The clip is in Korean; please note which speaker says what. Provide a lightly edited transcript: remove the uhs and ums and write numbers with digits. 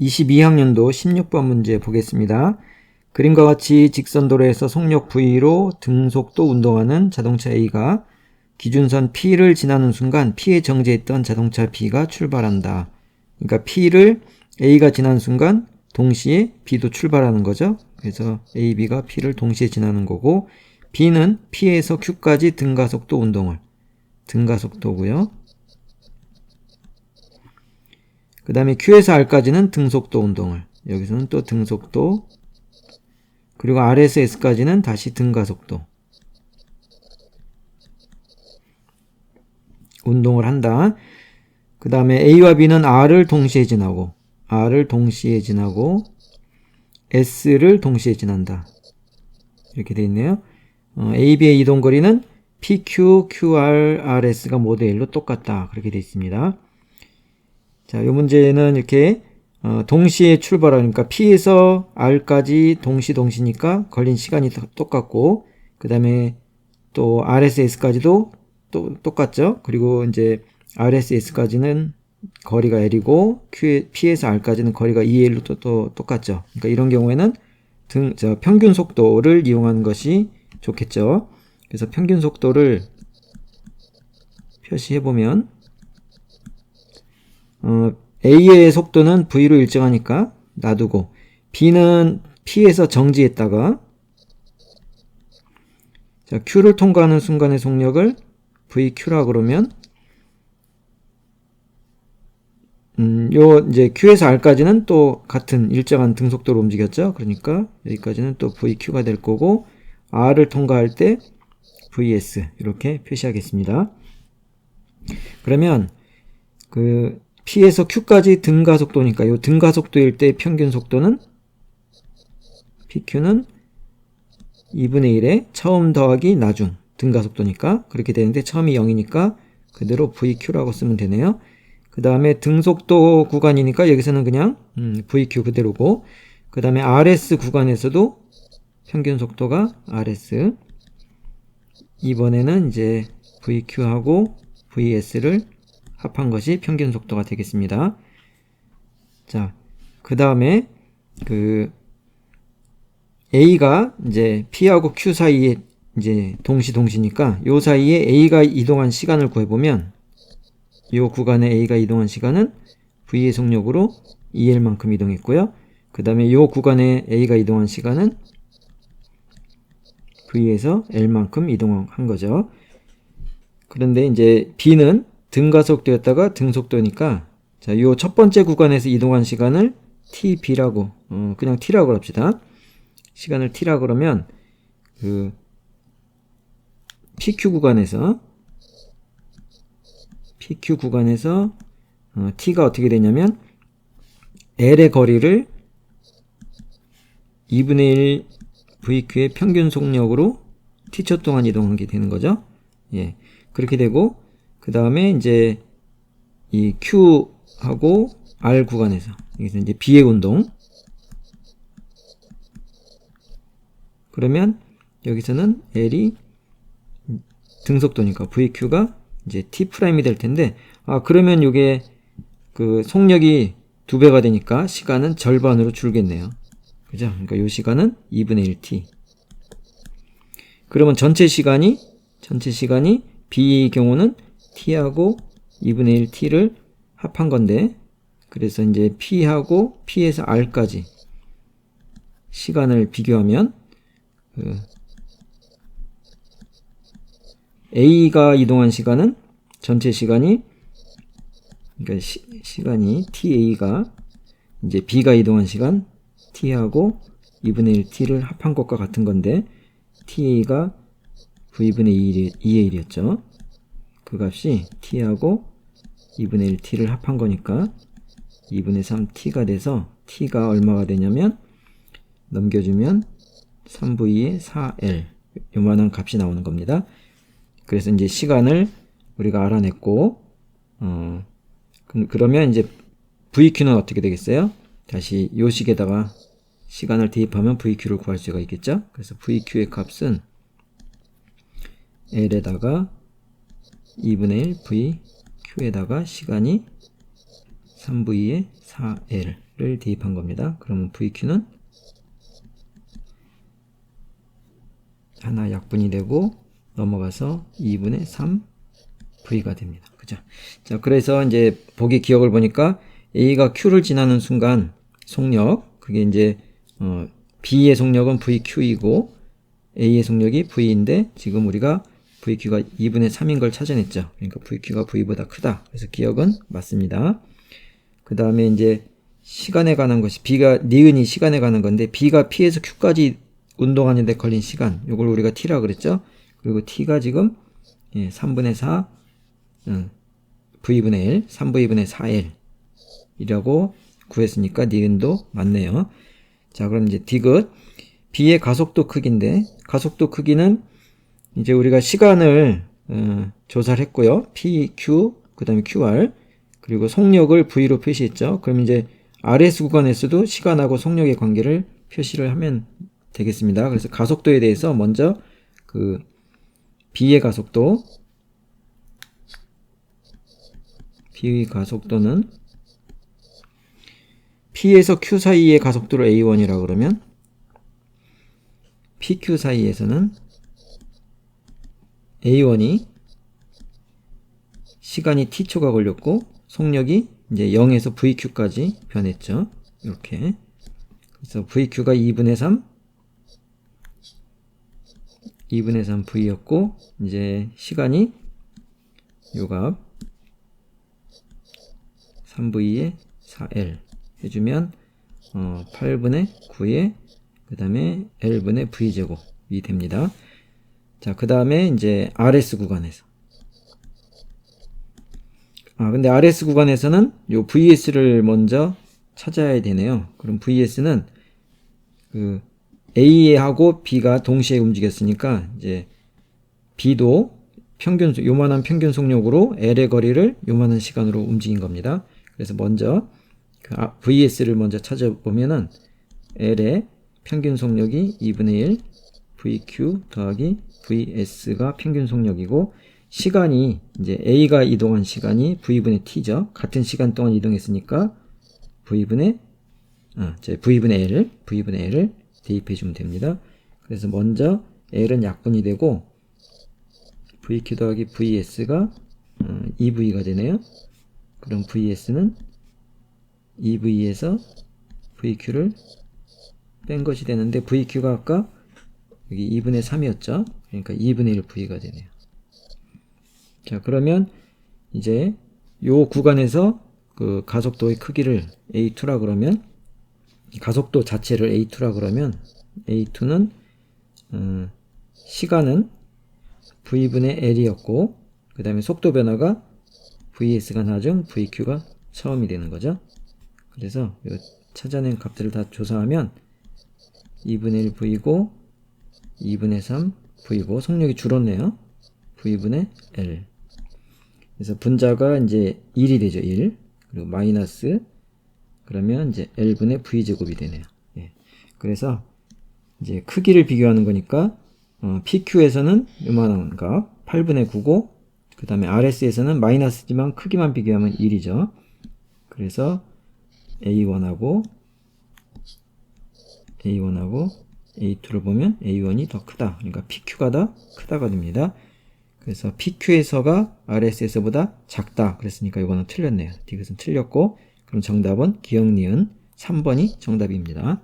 Speaker 1: 22학년도 16번 문제 보겠습니다. 그림과 같이 직선도로에서 속력 V로 등속도 운동하는 자동차 A가 기준선 P를 지나는 순간 P에 정지했던 자동차 B가 출발한다. 그러니까 P를 A가 지나는 순간 동시에 B도 출발하는 거죠. 그래서 A, B가 P를 동시에 지나는 거고, B는 P에서 Q까지 등가속도 운동을, 등가속도고요. 그 다음에 Q에서 R까지는 등속도 운동을, 여기서는 또 등속도, 그리고 R에서 S까지는 다시 등가속도 운동을 한다. 그 다음에 A와 B는 R을 동시에 지나고 S를 동시에 지난다. 이렇게 되어 있네요. A, B의 이동거리는 PQ, QR, RS가 모두 1로 똑같다. 그렇게 되어 있습니다. 자, 이 문제는 이렇게 동시에 출발하니까 P에서 R까지 동시니까 걸린 시간이 똑같고, 그 다음에 또 R에서 S까지도 또 똑같죠. 그리고 이제 R에서 S까지는 거리가 L이고 P에서 R까지는 거리가 2L로 또 똑같죠. 그러니까 이런 경우에는 평균 속도를 이용하는 것이 좋겠죠. 그래서 평균 속도를 표시해보면 A의 속도는 V로 일정하니까 놔두고, B는 P에서 정지했다가 Q를 통과하는 순간의 속력을 VQ라 그러면 이제 Q에서 R까지는 또 같은 일정한 등속도로 움직였죠. 그러니까 여기까지는 또 VQ가 될 거고, R을 통과할 때 VS 이렇게 표시하겠습니다. 그러면 P에서 Q까지 등가속도니까 이 등가속도일 때 평균 속도는 PQ는 2분의 1의 처음 더하기 나중, 등가속도니까 그렇게 되는데 처음이 0이니까 그대로 VQ라고 쓰면 되네요. 그 다음에 등속도 구간이니까 여기서는 그냥 VQ 그대로고, 그 다음에 RS 구간에서도 평균 속도가 RS, 이번에는 이제 VQ하고 VS를 합한 것이 평균 속도가 되겠습니다. 자, 그 다음에 A가 이제 P하고 Q 사이에 이제 동시니까 요 사이에 A가 이동한 시간을 구해보면, 요 구간에 A가 이동한 시간은 V의 속력으로 2L만큼 이동했고요. 그 다음에 요 구간에 A가 이동한 시간은 V에서 L만큼 이동한 거죠. 그런데 이제 B는 등가속도였다가 등속도니까, 자, 요 첫 번째 구간에서 이동한 시간을 TB라고, 그냥 T라고 합시다. 시간을 T라 그러면, PQ 구간에서 T가 어떻게 되냐면, L의 거리를 2분의 1 VQ의 평균 속력으로 T초 동안 이동한 게 되는 거죠. 예. 그렇게 되고, 그 다음에 이제 이 Q하고 R 구간에서, 여기서 이제 B의 운동. 그러면 여기서는 L이 등속도니까 VQ가 이제 T'이 될 텐데, 그러면 이게 속력이 2배가 되니까 시간은 절반으로 줄겠네요. 그죠? 그러니까 이 시간은 2분의 1T. 그러면 전체 시간이 B의 경우는 T하고 2분의 1T를 합한 건데, 그래서 이제 P하고 P에서 R까지 시간을 비교하면, A가 이동한 시간은 전체 시간이, 그러니까 시간이 TA가 이제 B가 이동한 시간 T하고 2분의 1T를 합한 것과 같은 건데, TA가 V분의 2의 1이었죠. 그 값이 T하고 2분의 1T를 합한 거니까 2분의 3T가 돼서 T가 얼마가 되냐면, 넘겨주면 3V의 4L, 요만한 값이 나오는 겁니다. 그래서 이제 시간을 우리가 알아냈고, 그러면 이제 VQ는 어떻게 되겠어요? 다시 요 식에다가 시간을 대입하면 VQ를 구할 수가 있겠죠? 그래서 VQ의 값은 L에다가 2분의 1 VQ에다가 시간이 3V에 4L을 대입한 겁니다. 그러면 VQ는 하나 약분이 되고 넘어가서 2분의 3V가 됩니다. 그죠? 자, 그래서 이제 보기 기억을 보니까 A가 Q를 지나는 순간 속력, 그게 이제 B의 속력은 VQ이고 A의 속력이 V인데 지금 우리가 VQ가 2분의 3인 걸 찾아냈죠. 그러니까 VQ가 V보다 크다. 그래서 기억은 맞습니다. 그 다음에 이제 시간에 관한 것이 B가 니은이 시간에 관한 건데 B가 P에서 Q까지 운동하는데 걸린 시간, 이걸 우리가 T라 그랬죠. 그리고 T가 지금 3분의 4 V분의 L, 3V분의 4L 이라고 구했으니까 니은도 맞네요. 자, 그럼 이제 디귿 B의 가속도 크기인데 가속도 크기는 이제 우리가 시간을 조사를 했고요. PQ, 그 다음에 QR, 그리고 속력을 V로 표시했죠. 그럼 이제 RS 구간에서도 시간하고 속력의 관계를 표시를 하면 되겠습니다. 그래서 가속도에 대해서 먼저 그 B의 가속도, B의 가속도는 P에서 Q 사이의 가속도를 A1이라고 그러면 PQ 사이에서는 A1이 시간이 T초가 걸렸고 속력이 이제 0에서 VQ까지 변했죠. 이렇게. 그래서 VQ가 2분의 3 V였고 이제 시간이 요값 3V에 4L 해주면 8분의 9에 그 다음에 L분의 V제곱이 됩니다. 자, 그 다음에 이제 RS 구간에서 근데 RS 구간에서는 요 VS를 먼저 찾아야 되네요. 그럼 VS는 그 A하고 B가 동시에 움직였으니까 이제 B도 요만한 평균 속력으로 L의 거리를 요만한 시간으로 움직인 겁니다. 그래서 먼저 그 VS를 먼저 찾아보면은 L의 평균 속력이 2분의 1 VQ 더하기 VS가 평균 속력이고 시간이 이제 A가 이동한 시간이 V분의 T죠. 같은 시간 동안 이동했으니까 V분의 L을 대입해 주면 됩니다. 그래서 먼저 L은 약분이 되고 VQ 더하기 VS가 2V가 되네요. 그럼 VS는 2V에서 VQ를 뺀 것이 되는데 VQ가 아까 여기 2분의 3이었죠. 그러니까 2분의 1 V가 되네요. 자, 그러면 이제 요 구간에서 그 가속도의 크기를 A2라 그러면 가속도 자체를 A2라 그러면 A2는 시간은 V분의 L이었고 그 다음에 속도 변화가 VS가 나중 VQ가 처음이 되는 거죠. 그래서 요 찾아낸 값들을 다 조사하면 2분의 1 V고 2분의 3 V고 속력이 줄었네요. V분의 L. 그래서 분자가 이제 1이 되죠. 1. 그리고 마이너스 그러면 이제 L분의 V제곱이 되네요. 예. 그래서 이제 크기를 비교하는 거니까 PQ에서는 요만한 값 8분의 9고 그 다음에 RS에서는 마이너스지만 크기만 비교하면 1이죠. 그래서 A1하고 A2를 보면 A1이 더 크다. 그러니까 PQ가 더 크다가 됩니다. 그래서 PQ에서가 RS에서보다 작다. 그랬으니까 이거는 틀렸네요. 디귿은 틀렸고 그럼 정답은 기억 니은 3번이 정답입니다.